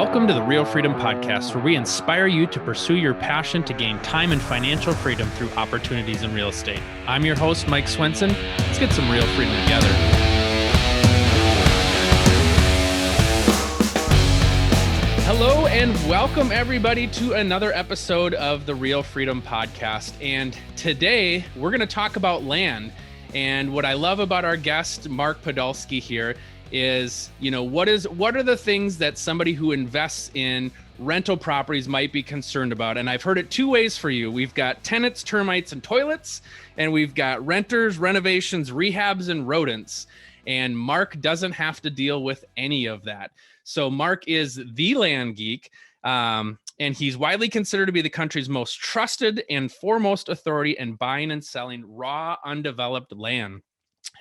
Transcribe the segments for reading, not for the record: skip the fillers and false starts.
Welcome to the Real Freedom Podcast, where we inspire you to pursue your passion to gain time and financial freedom through opportunities in real estate. I'm your host, Mike Swenson. Let's get some real freedom together. Hello and welcome everybody to another episode of the Real Freedom Podcast. And today we're going to talk about land. And what I love about our guest, Mark Podolsky here, is, what are the things that somebody who invests in rental properties might be concerned about? And I've heard it two ways for you. We've got tenants, termites, and toilets, and we've got renters, renovations, rehabs, and rodents. And Mark doesn't have to deal with any of that. So Mark is the land geek, and he's widely considered to be the country's most trusted and foremost authority in buying and selling raw, undeveloped land.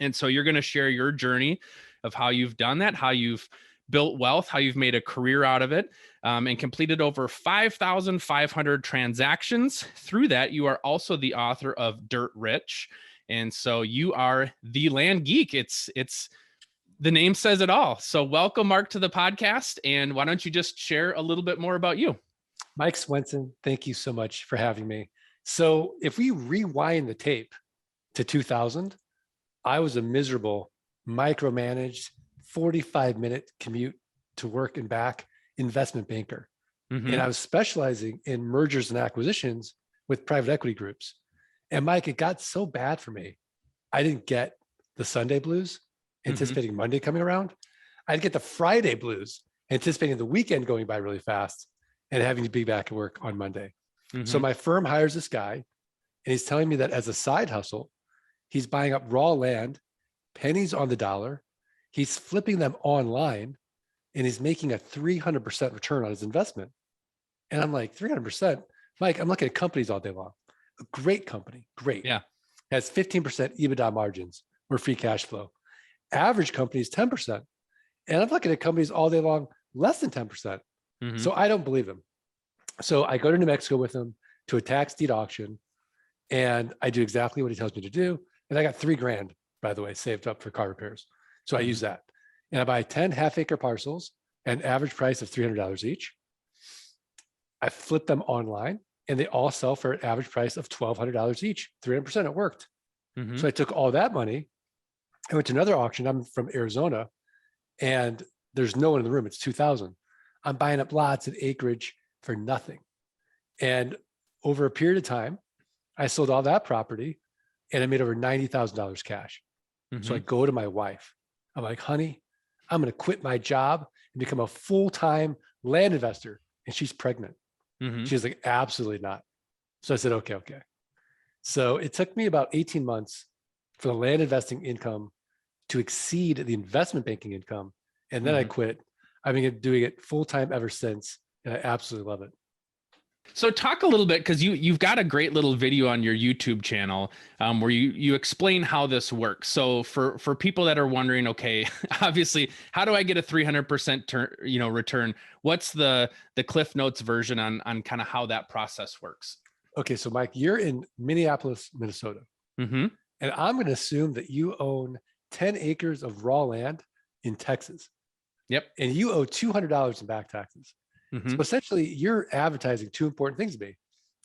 And so you're going to share your journey of how you've done that, how you've built wealth, how you've made a career out of it, and completed over 5,500 transactions. Through that, you are also the author of Dirt Rich. And so you are the land geek. It's the name says it all. So welcome, Mark, to the podcast. And why don't you just share a little bit more about you? Mike Swenson, thank you so much for having me. So if we rewind the tape to 2000, I was a miserable, micromanaged 45-minute commute to work and back investment banker. Mm-hmm. And I was specializing in mergers and acquisitions with private equity groups. And Mike, it got so bad for me. I didn't get the Sunday blues, anticipating Monday coming around. I'd get the Friday blues, anticipating the weekend going by really fast and having to be back at work on Monday. Mm-hmm. So my firm hires this guy, and he's telling me that as a side hustle, he's buying up raw land, pennies on the dollar. He's flipping them online, and he's making a 300% return on his investment. And I'm like, 300%? Mike, I'm looking at companies all day long. A great company, great. Yeah. Has 15% EBITDA margins or free cash flow. Average company is 10%. And I'm looking at companies all day long, less than 10%. Mm-hmm. So I don't believe him. So I go to New Mexico with him to a tax deed auction, and I do exactly what he tells me to do. And I got $3,000, by the way, saved up for car repairs. So I use that. And I buy 10 half-acre parcels at an average price of $300 each. I flip them online, and they all sell for an average price of $1,200 each. 300%, it worked. Mm-hmm. So I took all that money. I went to another auction. I'm from Arizona, and there's no one in the room. It's 2,000. I'm buying up lots and acreage for nothing. And over a period of time, I sold all that property, and I made over $90,000 cash. Mm-hmm. So I go to my wife. I'm like, honey, I'm going to quit my job and become a full-time land investor. And she's pregnant. Mm-hmm. She's like, absolutely not. So I said, okay. So it took me about 18 months for the land investing income to exceed the investment banking income. And then I quit. I've been doing it full-time ever since. And I absolutely love it. So talk a little bit, because you've got a great little video on your YouTube channel where you explain how this works. So for people that are wondering, okay, obviously, how do I get a 300% return? What's the Cliff Notes version on kind of how that process works? Okay, so Mike, you're in Minneapolis, Minnesota. Mm-hmm. And I'm going to assume that you own 10 acres of raw land in Texas. Yep. And you owe $200 in back taxes. Mm-hmm. So essentially, you're advertising two important things to me.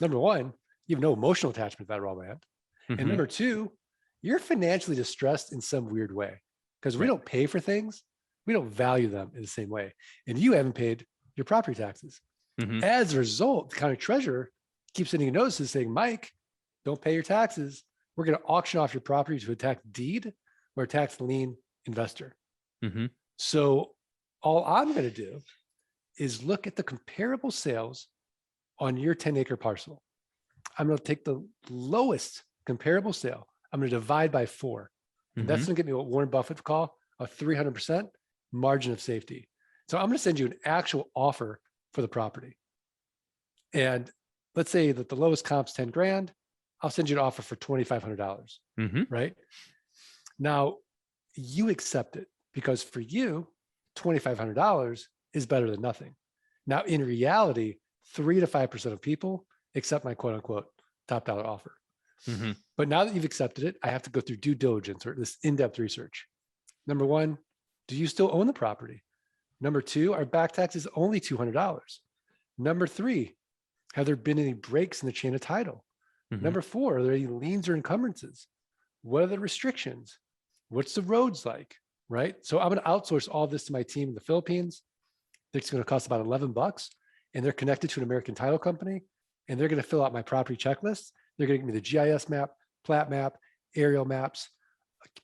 Number one, you have no emotional attachment to that raw land. Mm-hmm. And number two, you're financially distressed in some weird way, because we don't pay for things. We don't value them in the same way. And you haven't paid your property taxes. Mm-hmm. As a result, the county treasurer keeps sending you notices saying, Mike, don't pay your taxes. We're going to auction off your property to a tax deed or a tax lien investor. Mm-hmm. So all I'm going to do is look at the comparable sales on your 10-acre parcel. I'm going to take the lowest comparable sale. I'm going to divide by 4. And that's going to get me what Warren Buffett would call a 300% margin of safety. So I'm going to send you an actual offer for the property. And let's say that the lowest comp's $10,000. I'll send you an offer for $2,500, right? Now, you accept it, because for you, $2,500 is better than nothing. Now, in reality, 3 to 5% of people accept my quote unquote top dollar offer. Mm-hmm. But now that you've accepted it, I have to go through due diligence or this in-depth research. Number one, do you still own the property? Number 2, our back tax is only $200. Number 3, have there been any breaks in the chain of title? Number 4, are there any liens or encumbrances? What are the restrictions? What's the roads like? Right? So I'm going to outsource all this to my team in the Philippines. It's going to cost about $11, and they're connected to an American title company, and they're going to fill out my property checklist. They're going to give me the GIS map, plat map, aerial maps,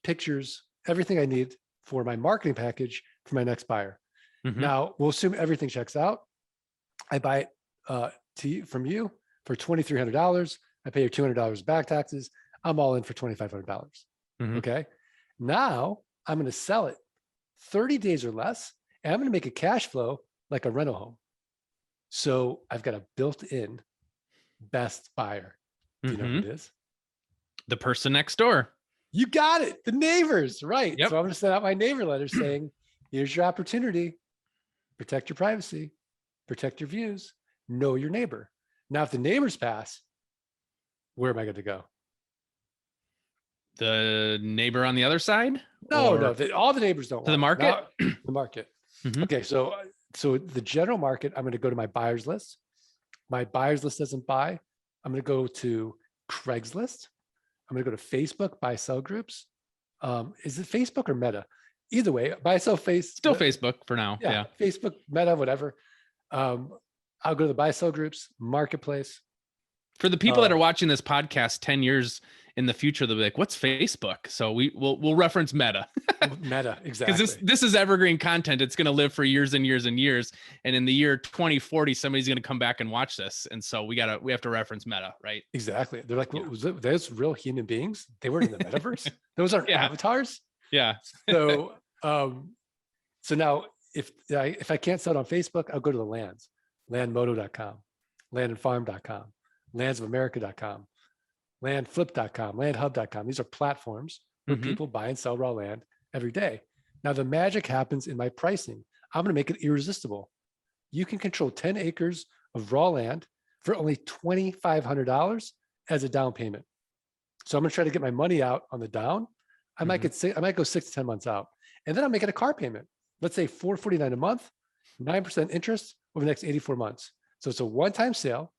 pictures, everything I need for my marketing package for my next buyer. Now, we'll assume everything checks out. I buy it from you for $2,300. I pay your $200 back taxes. I'm all in for $2,500. Okay. Now I'm going to sell it 30 days or less, and I'm going to make a cash flow like a rental home. So I've got a built-in best buyer. Do you know who it is? The person next door. You got it. The neighbors, right? Yep. So I'm going to send out my neighbor letter saying, here's your opportunity. Protect your privacy, protect your views, know your neighbor. Now, if the neighbors pass, where am I going to go? The neighbor on the other side? No, all the neighbors don't. To the market? The market. Okay, so the general market, I'm going to go to my buyers list. My buyers list doesn't buy. I'm going to go to Craigslist. I'm going to go to Facebook buy sell groups. Is it Facebook or Meta? Either way, buy sell Still Facebook for now. Yeah. Facebook, Meta, whatever. I'll go to the buy sell groups, marketplace. For the people that are watching this podcast 10 years in the future, they'll be like, what's Facebook? So we'll reference Meta. Meta, exactly. Because this is evergreen content. It's going to live for years and years and years. And in the year 2040, somebody's going to come back and watch this. And so we have to reference Meta, right? Exactly. They're like, what was it? Those real human beings? They weren't in the metaverse? Those aren't avatars? Yeah. So now if I can't sell it on Facebook, I'll go to the lands, landmodo.com, landandfarm.com, landsofamerica.com, landflip.com, landhub.com. These are platforms where people buy and sell raw land every day. Now the magic happens in my pricing. I'm going to make it irresistible. You can control 10 acres of raw land for only $2,500 as a down payment. So I'm going to try to get my money out on the down. I might go 6 to 10 months out, and then I'm making a car payment. Let's say $449 a month, 9% interest over the next 84 months. So it's a one-time sale.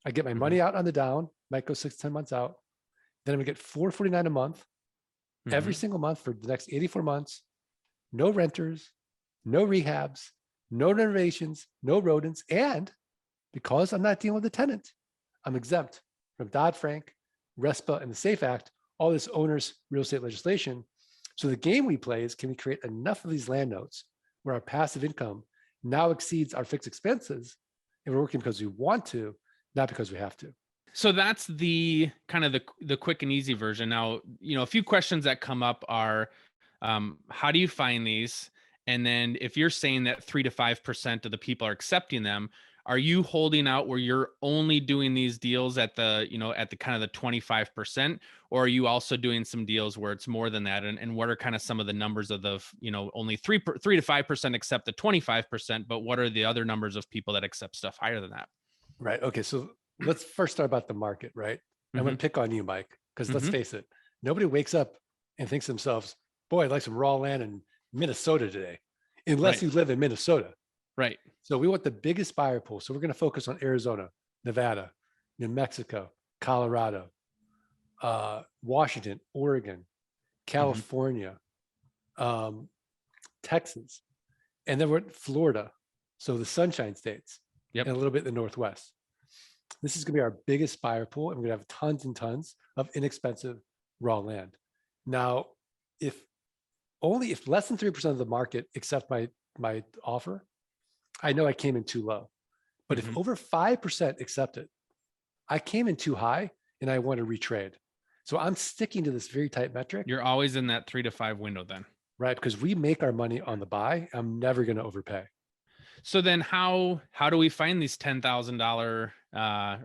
I get my money out on the down, might go 6 to 10 months out. Then I'm gonna get $449 a month, every single month for the next 84 months. No renters, no rehabs, no renovations, no rodents. And because I'm not dealing with a tenant, I'm exempt from Dodd-Frank, RESPA, and the SAFE Act, all this owner's real estate legislation. So the game we play is, can we create enough of these land notes where our passive income now exceeds our fixed expenses, and we're working because we want to, not because we have to. So that's the kind of the quick and easy version. Now, a few questions that come up are, how do you find these? And then if you're saying that 3 to 5% of the people are accepting them, are you holding out where you're only doing these deals at the kind of the 25%, or are you also doing some deals where it's more than that? And what are kind of some of the numbers of the, only 3 to 5% accept the 25%, but what are the other numbers of people that accept stuff higher than that? Right. Okay. So let's first start about the market, right? I'm going to pick on you, Mike, because let's face it, nobody wakes up and thinks to themselves, boy, I'd like some raw land in Minnesota today, unless you live in Minnesota. Right. So we want the biggest buyer pool. So we're going to focus on Arizona, Nevada, New Mexico, Colorado, Washington, Oregon, California, Texas, and then we're at Florida. So the Sunshine States, and a little bit in the Northwest. This is going to be our biggest buyer pool, and we're going to have tons and tons of inexpensive raw land. Now, if less than 3% of the market accept my offer, I know I came in too low. But if over 5% accept it, I came in too high and I want to retrade. So I'm sticking to this very tight metric. You're always in that 3 to 5 window then. Right, because we make our money on the buy. I'm never going to overpay. So then how do we find these $10,000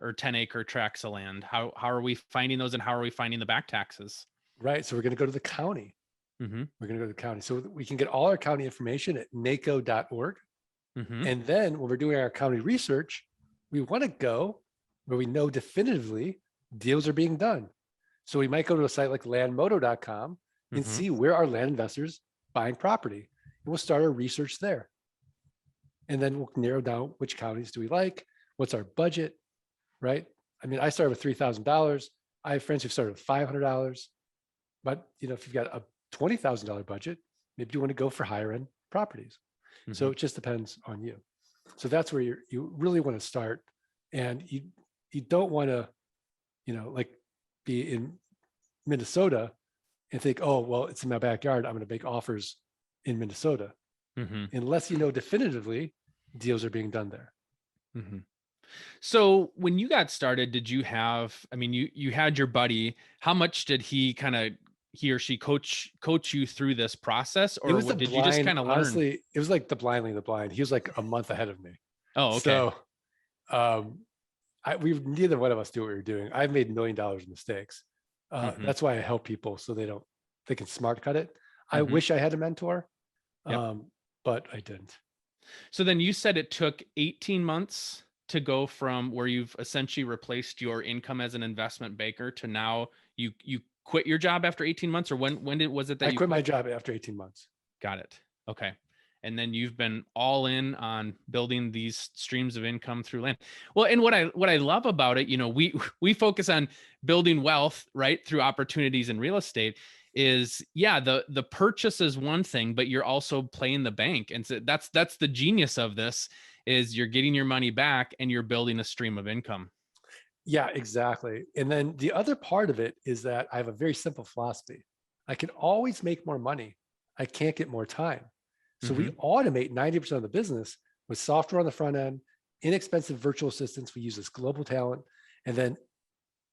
or 10-acre tracts of land? How are we finding those, and how are we finding the back taxes? Right. So we're going to go to the county. We're going to go to the county. So we can get all our county information at naco.org. And then when we're doing our county research, we want to go where we know definitively deals are being done. So we might go to a site like landmodo.com and see where our land investors buying property. And we'll start our research there. And then we'll narrow down which counties do we like, what's our budget, right? I mean, I started with $3,000. I have friends who've started with $500. But if you've got a $20,000 budget, maybe you want to go for higher end properties. Mm-hmm. So it just depends on you. So that's where you really want to start. And you don't want to, like be in Minnesota and think, oh, well, it's in my backyard, I'm going to make offers in Minnesota. Mm-hmm. Unless definitively deals are being done there. Mm-hmm. So when you got started, did you have, you had your buddy, how much did he or she coach you through this process, or did you just kind of learn? Honestly, it was like the blind leading the blind. He was like a month ahead of me. Oh, okay. So we neither one of us knew what we were doing. I've made $1 million in mistakes. Mm-hmm. That's why I help people so they can smart cut it. Mm-hmm. I wish I had a mentor, but I didn't. So then you said it took 18 months to go from where you've essentially replaced your income as an investment banker to now you quit your job after 18 months, or when was it that I quit my job after 18 months? Got it. Okay. And then you've been all in on building these streams of income through land. Well, and what I love about it, we focus on building wealth, right, through opportunities in real estate. Is the purchase is one thing, but you're also playing the bank, and so that's the genius of this. Is you're getting your money back and you're building a stream of income. Yeah, exactly. And then the other part of it is that I have a very simple philosophy. I can always make more money. I can't get more time. So we automate 90% of the business with software on the front end, inexpensive virtual assistants. We use this global talent, and then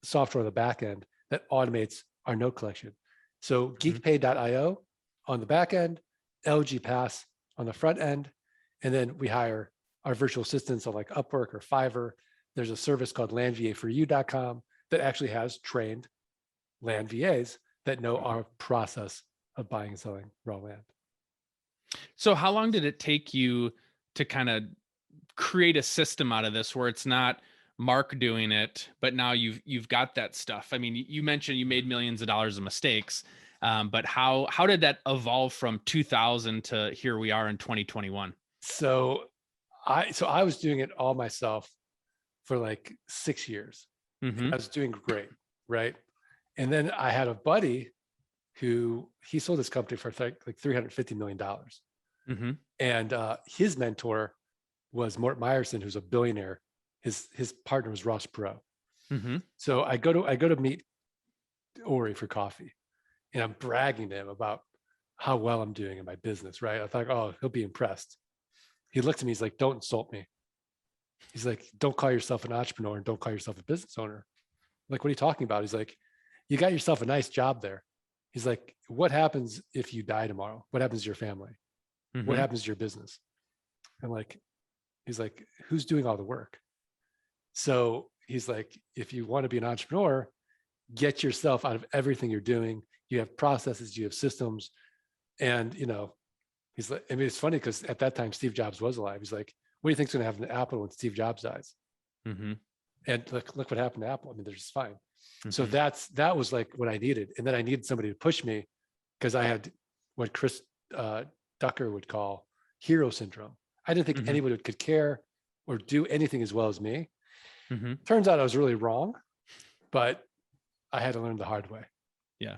software on the back end that automates our note collection. So geekpay.io on the back end, LG Pass on the front end, and then we hire our virtual assistants on like Upwork or Fiverr. There's a service called landvaforyou.com that actually has trained land VAs that know our process of buying and selling raw land. So how long did it take you to kind of create a system out of this where it's not Mark doing it, but now you've got that stuff? I mean, you mentioned you made millions of dollars of mistakes, but how did that evolve from 2000 to here we are in 2021? So I was doing it all myself for like 6 years. Mm-hmm. I was doing great, right? And then I had a buddy who he sold his company for like $350 million. Mm-hmm. And his mentor was Mort Meyerson, who's a billionaire. His partner was Ross Perot. Mm-hmm. So I go to meet Ori for coffee, and I'm bragging to him about how well I'm doing in my business, right? I thought, oh, he'll be impressed. He looked at me, he's like, don't insult me. He's like, don't call yourself an entrepreneur and don't call yourself a business owner. I'm like, what are you talking about? He's like, you got yourself a nice job there. He's like, what happens if you die tomorrow? What happens to your family? Mm-hmm. What happens to your business? And he's like, who's doing all the work? So he's like, if you want to be an entrepreneur, get yourself out of everything you're doing. You have processes, you have systems. And, he's like, I mean, it's funny because at that time, Steve Jobs was alive. He's like, what do you think's going to happen to Apple when Steve Jobs dies? Mm-hmm. And look what happened to Apple. I mean, they're just fine. Mm-hmm. So that was like what I needed. And then I needed somebody to push me because I had what Chris Ducker would call hero syndrome. I didn't think mm-hmm. anybody could care or do anything as well as me. Mm-hmm. Turns out I was really wrong, but I had to learn the hard way. Yeah.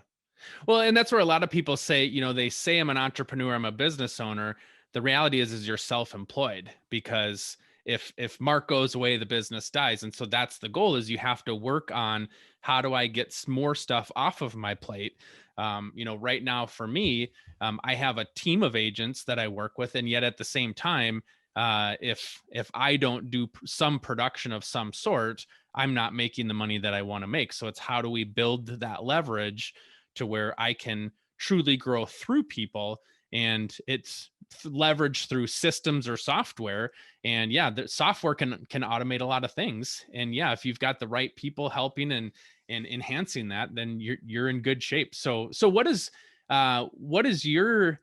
Well, and that's where a lot of people say, they say I'm an entrepreneur, I'm a business owner. The reality is you're self-employed, because if Mark goes away, the business dies. And so that's the goal, is you have to work on how do I get more stuff off of my plate? Right now for me, I have a team of agents that I work with. And yet at the same time, if I don't do some production of some sort, I'm not making the money that I want to make. So it's how do we build that leverage to where I can truly grow through people, and it's leverage through systems or software. And the software can automate a lot of things. And if you've got the right people helping and enhancing that, then you're in good shape. So what does your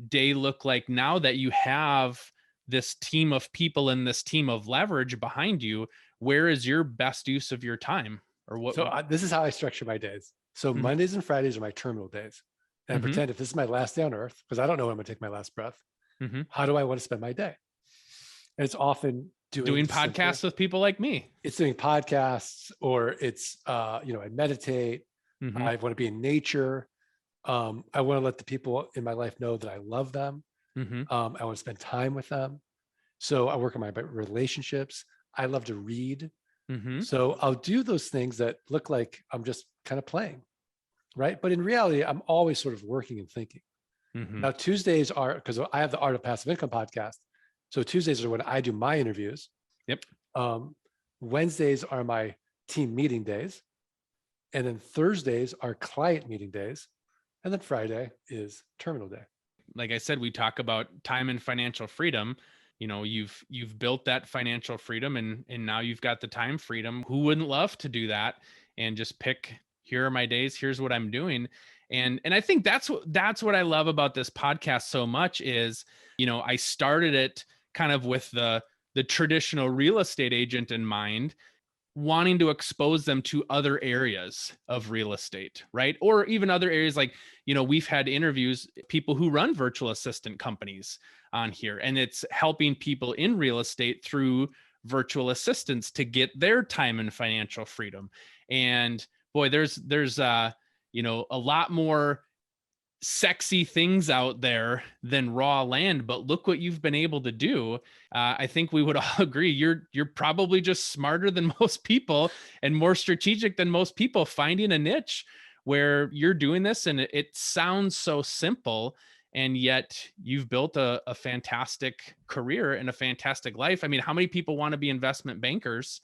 day look like now that you have this team of people and this team of leverage behind you? Where is your best use of your time, or what? So this is how I structure my days. So mm-hmm. Mondays and Fridays are my terminal days. And mm-hmm. I pretend if this is my last day on earth, because I don't know when I'm going to take my last breath, mm-hmm. how do I want to spend my day? And it's often doing podcasts with people like me. It's doing podcasts, or it's, I meditate. Mm-hmm. I want to be in nature. I want to let the people in my life know that I love them. Mm-hmm. I want to spend time with them. So I work on my relationships. I love to read. Mm-hmm. So I'll do those things that look like I'm just kind of playing, right? But in reality, I'm always sort of working and thinking. Mm-hmm. Now, Tuesdays are, because I have the Art of Passive Income podcast. So Tuesdays are when I do my interviews. Yep. Wednesdays are my team meeting days. And then Thursdays are client meeting days. And then Friday is terminal day. Like I said, we talk about time and financial freedom. You've built that financial freedom, and now you've got the time freedom. Who wouldn't love to do that and just pick, here are my days, here's what I'm doing. And I think that's what I love about this podcast so much is, I started it kind of with the traditional real estate agent in mind, wanting to expose them to other areas of real estate, right? Or even other areas like, we've had interviews, people who run virtual assistant companies on here, and it's helping people in real estate through virtual assistants to get their time and financial freedom. And boy, there's a lot more sexy things out there than raw land, but look what you've been able to do. I think we would all agree you're probably just smarter than most people and more strategic than most people, finding a niche where you're doing this. And it sounds so simple, and yet you've built a fantastic career and a fantastic life. I mean, how many people want to be investment bankers?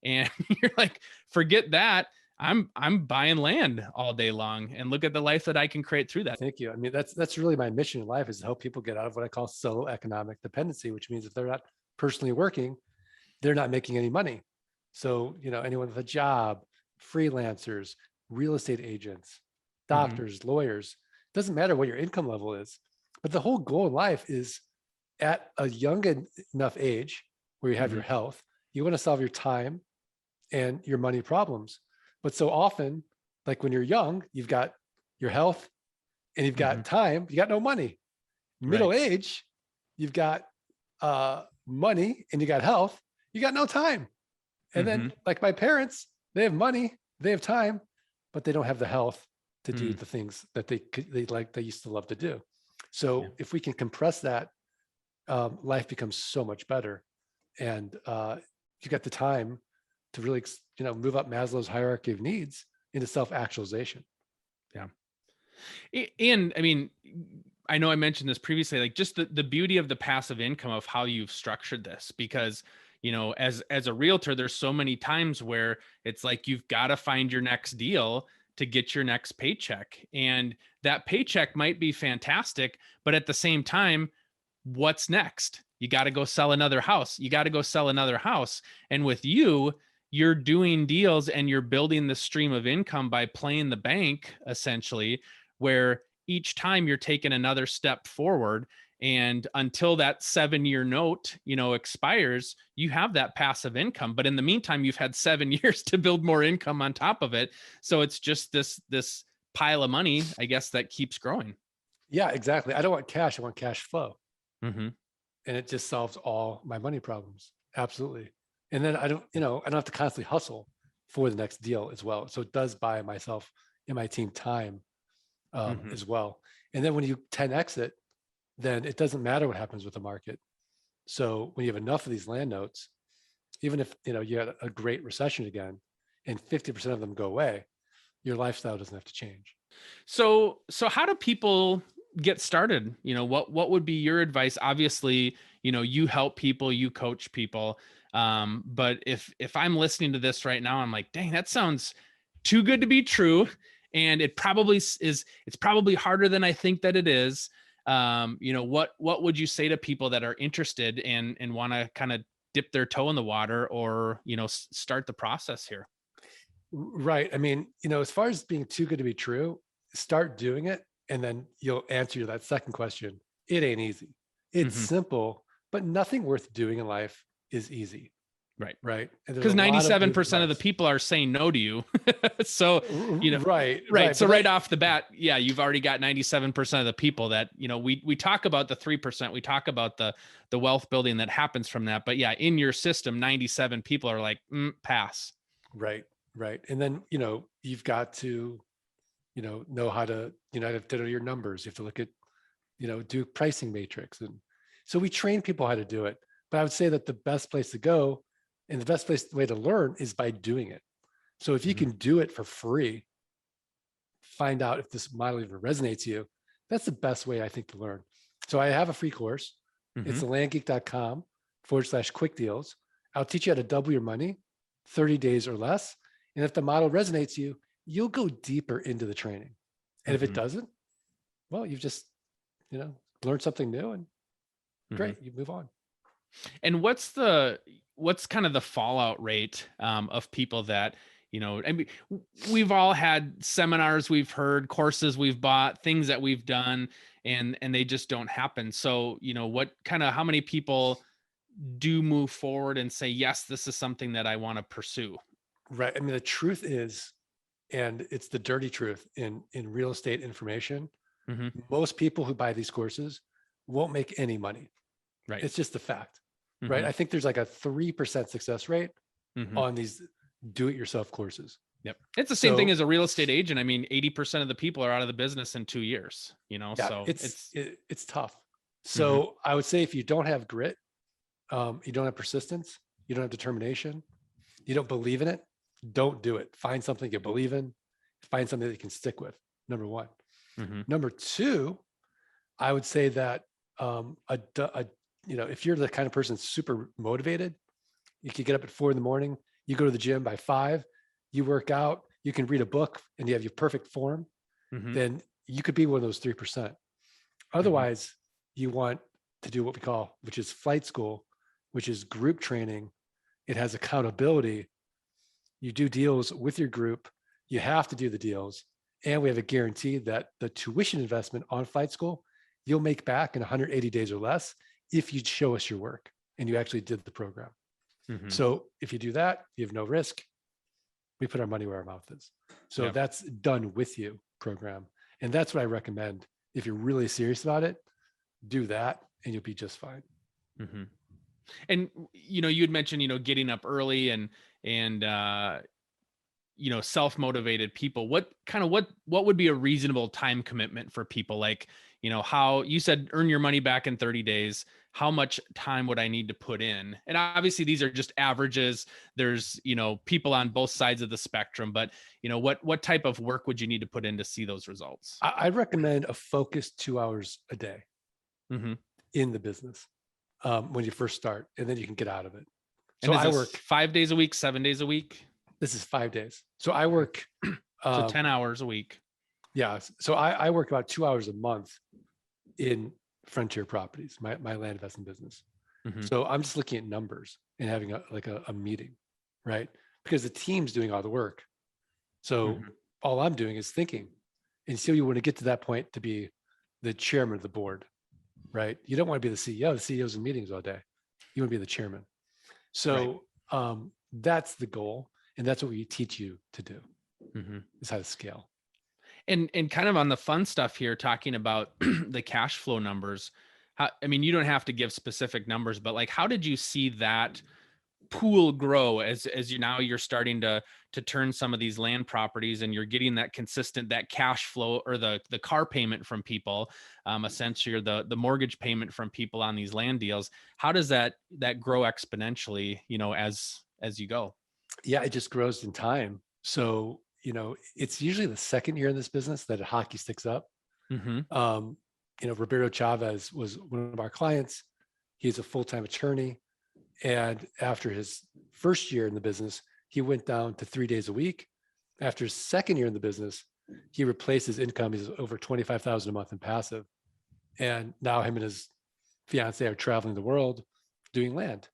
And you're like, forget that. I'm buying land all day long, and look at the life that I can create through that. Thank you. I mean, that's really my mission in life, is to help people get out of what I call solo economic dependency, which means if they're not personally working, they're not making any money. So, anyone with a job, freelancers, real estate agents, doctors, lawyers, doesn't matter what your income level is, but the whole goal in life is, at a young enough age where you have your health, you want to solve your time and your money problems. But so often, like when you're young, you've got your health and you've got time, you got no money. Middle age, you've got money and you got health, you got no time. And then, like my parents, they have money, they have time, but they don't have the health to do the things that they used to love to do. So if we can compress that, life becomes so much better. And you got the time to really, move up Maslow's hierarchy of needs into self-actualization. Yeah. And I mean, I know I mentioned this previously, like just the beauty of the passive income of how you've structured this, because, as a realtor, there's so many times where it's like, you've got to find your next deal to get your next paycheck. And that paycheck might be fantastic, but at the same time, what's next? You got to go sell another house. You got to go sell another house. And with you're doing deals and you're building the stream of income by playing the bank, essentially, where each time you're taking another step forward. And until that 7-year note, expires, you have that passive income. But in the meantime, you've had 7 years to build more income on top of it. So it's just this pile of money, I guess, that keeps growing. Yeah, exactly. I don't want cash. I want cash flow. Mm-hmm. And it just solves all my money problems. Absolutely. And then I don't have to constantly hustle for the next deal as well. So it does buy myself and my team time as well. And then when you 10X it, then it doesn't matter what happens with the market. So when you have enough of these land notes, even if you had a great recession again and 50% of them go away, your lifestyle doesn't have to change. So how do people get started? What would be your advice? Obviously, you help people, you coach people. But if I'm listening to this right now, I'm like, dang, that sounds too good to be true. And it probably is, it's probably harder than I think that it is. What would you say to people that are interested and want to kind of dip their toe in the water, or, start the process here? Right. I mean, as far as being too good to be true, start doing it. And then you'll answer that second question. It ain't easy. It's simple, but nothing worth doing in life is easy. Right. Right. Because 97% of the people are saying no to you. So, right. So right off the bat, yeah, you've already got 97% of the people that, we talk about the 3%, we talk about the wealth building that happens from that. But yeah, in your system, 97 people are like, pass. Right. Right. And then, you've got to, know how to, have to know your numbers. You have to look at, do pricing matrix. And so we train people how to do it. But I would say that the best place to go and the best way to learn is by doing it. So if you can do it for free, find out if this model even resonates to you. That's the best way, I think, to learn. So I have a free course. It's landgeek.com/quick deals. I'll teach you how to double your money, 30 days or less. And if the model resonates to you, you'll go deeper into the training. And if it doesn't, well, you've just, learned something new and great, you move on. And what's kind of the fallout rate of people that, I mean, we've all had seminars, we've heard courses, we've bought things that we've done and they just don't happen. So, how many people do move forward and say, yes, this is something that I want to pursue? Right. I mean, the truth is, and it's the dirty truth in real estate information, most people who buy these courses won't make any money. Right. It's just the fact. Right. I think there's like a 3% success rate on these do-it-yourself courses. Yep. It's the same thing as a real estate agent. I mean, 80% of the people are out of the business in 2 years, so it's tough. So I would say if you don't have grit, you don't have persistence, you don't have determination, you don't believe in it, don't do it. Find something you believe in, find something that you can stick with. Number one. Number two, I would say that, if you're the kind of person that's super motivated, you can get up at 4 a.m, you go to the gym by 5, you work out, you can read a book and you have your perfect form, then you could be one of those 3%. Otherwise, you want to do what we call, which is flight school, which is group training. It has accountability. You do deals with your group. You have to do the deals. And we have a guarantee that the tuition investment on flight school, you'll make back in 180 days or less if you show us your work and you actually did the program. So if you do that, you have no risk. We put our money where our mouth is. So that's done with you program. And that's what I recommend. If you're really serious about it, do that and you'll be just fine. And, you had mentioned, getting up early and self-motivated people. What would be a reasonable time commitment for people? Like, how you said, earn your money back in 30 days. How much time would I need to put in? And obviously these are just averages. There's, people on both sides of the spectrum, but what type of work would you need to put in to see those results? I recommend a focused 2 hours a day in the business when you first start, and then you can get out of it. So I work 5 days a week, 7 days a week. This is 5 days. So I work so 10 hours a week. Yeah. So I work about 2 hours a month in Frontier Properties, my land investment business. So I'm just looking at numbers and having a meeting, right? Because the team's doing all the work. So all I'm doing is thinking. And so you want to get to that point to be the chairman of the board, right? You don't want to be the CEO. The CEO's in meetings all day. You want to be the chairman. So that's the goal. And that's what we teach you to do, is how to scale. And kind of on the fun stuff here, talking about the cash flow numbers. You don't have to give specific numbers, but like, how did you see that pool grow as you're starting to turn some of these land properties and you're getting that consistent, that cash flow or the car payment from people, essentially, or the mortgage payment from people on these land deals? How does that grow exponentially, as you go? Yeah, it just grows in time. So, it's usually the second year in this business that hockey sticks up. Roberto Chavez was one of our clients. He's a full-time attorney. And after his first year in the business, he went down to 3 days a week. After his second year in the business, he replaced his income. He's over $25,000 a month in passive. And now him and his fiance are traveling the world doing land.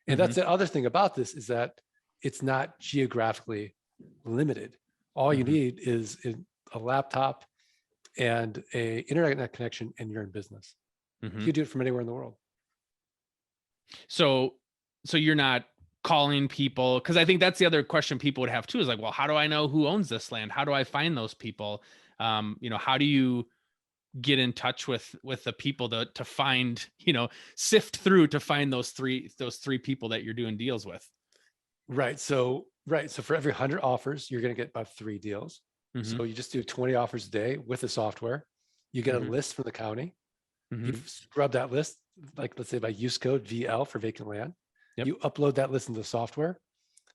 And that's the other thing about this, is that it's not geographically limited. All you need is a laptop and a internet connection, and you're in business. You do it from anywhere in the world. So you're not calling people? Because I think that's the other question people would have too, is like, well, how do I know who owns this land? How do I find those people? How do you get in touch with the people to find, sift through to find those three people that you're doing deals with? Right. So for every 100 offers, you're going to get about 3 deals. Mm-hmm. So you just do 20 offers a day with the software. You get Mm-hmm. a list from the county. Mm-hmm. You scrub that list, like let's say by use code VL for vacant land. Yep. You upload that list into the software.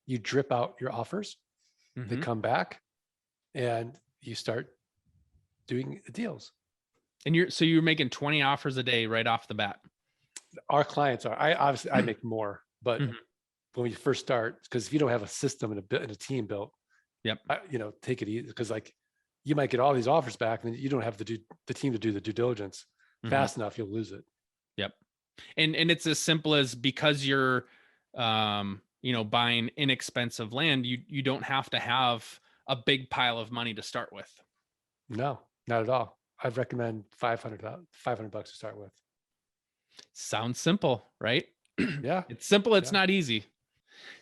You drip out your offers. Mm-hmm. They come back, and you start doing deals. And you're making 20 offers a day right off the bat. Our clients are. I make more, but Mm-hmm. when we first start, because if you don't have a system and a team built, yep, take it easy, because like you might get all these offers back, and then you don't have the team to do the due diligence fast enough, you'll lose it. Yep. And it's as simple as, because you're buying inexpensive land, you don't have to have a big pile of money to start with. No, not at all. I'd recommend $500 to start with. Sounds simple, right? Yeah. It's simple. It's not easy.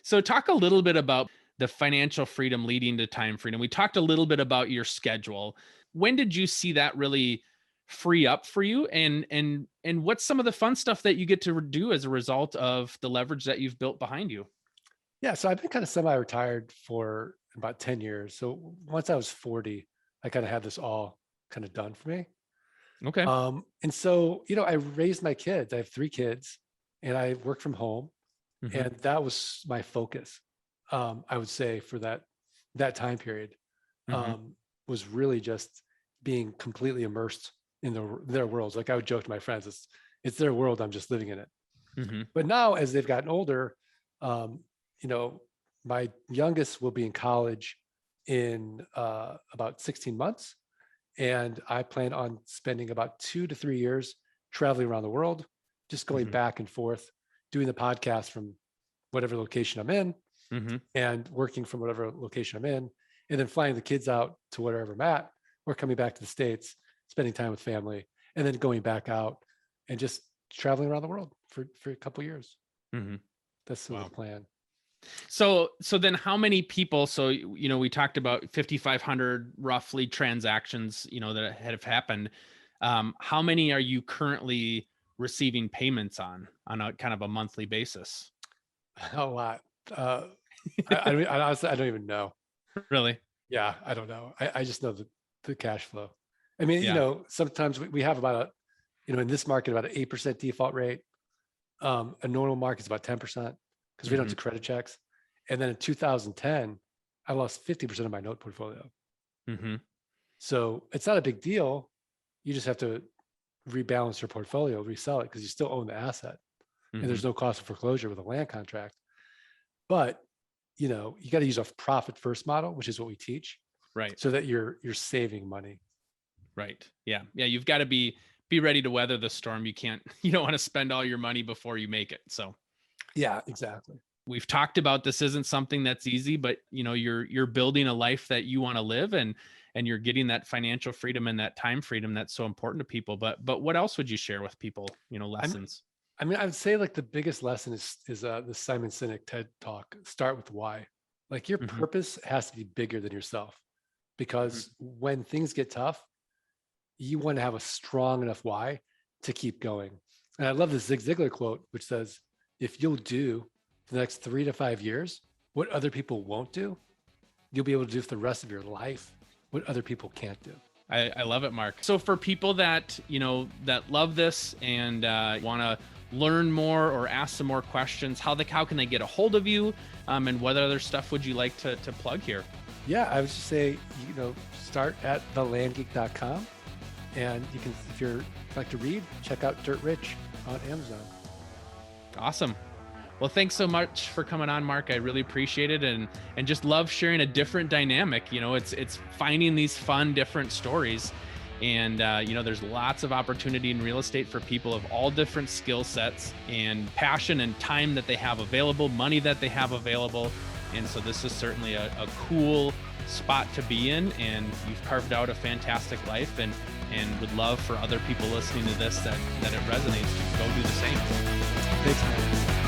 So talk a little bit about the financial freedom leading to time freedom. We talked a little bit about your schedule. When did you see that really free up for you? And what's some of the fun stuff that you get to do as a result of the leverage that you've built behind you? Yeah. So I've been kind of semi-retired for about 10 years. So once I was 40, I kind of had this all kind of done for me. Okay. And so, I raised my kids. I have 3 kids, and I work from home. Mm-hmm. And that was my focus. I would say for that time period, was really just being completely immersed in their worlds. Like I would joke to my friends, it's their world. I'm just living in it. Mm-hmm. But now, as they've gotten older, my youngest will be in college in about 16 months. And I plan on spending about 2 to 3 years traveling around the world, just going back and forth, doing the podcast from whatever location I'm in, and working from whatever location I'm in, and then flying the kids out to wherever I'm at, or coming back to the States, spending time with family, and then going back out and just traveling around the world for a couple of years. That's the plan. So then how many people, so, we talked about 5,500 roughly transactions, that have happened. How many are you currently receiving payments on a kind of a monthly basis? A lot. I honestly, I don't even know. Really? Yeah, I don't know. I just know the cash flow. I mean, sometimes we have about in this market, about an 8% default rate. A normal market is about 10%, because we don't do credit checks. And then in 2010, I lost 50% of my note portfolio. So it's not a big deal. You just have to rebalance your portfolio, resell it, because you still own the asset. And there's no cost of foreclosure with a land contract. But, you got to use a profit first model, which is what we teach. Right. So that you're saving money. Right. Yeah. Yeah. You've got to be ready to weather the storm. You don't want to spend all your money before you make it. So yeah, exactly. We've talked about, this isn't something that's easy, but you're building a life that you want to live, and you're getting that financial freedom and that time freedom that's so important to people. But what else would you share with people, lessons? I would say like the biggest lesson is the Simon Sinek TED Talk. Start with why. Like your purpose has to be bigger than yourself, because when things get tough, you want to have a strong enough why to keep going. And I love the Zig Ziglar quote, which says, if you'll do the next 3 to 5 years what other people won't do, you'll be able to do for the rest of your life what other people can't do. I love it, Mark. So for people that, that love this and want to learn more or ask some more questions, how can they get a hold of you? And what other stuff would you like to plug here? Yeah, I would just say, start at thelandgeek.com. And you can, if you're like to read, check out Dirt Rich on Amazon. Awesome. Well, thanks so much for coming on, Mark. I really appreciate it, and just love sharing a different dynamic. It's finding these fun, different stories, and there's lots of opportunity in real estate for people of all different skill sets and passion and time that they have available, money that they have available, and so this is certainly a cool spot to be in, and you've carved out a fantastic life, and would love for other people listening to this that it resonates to go do the same. Thanks, man.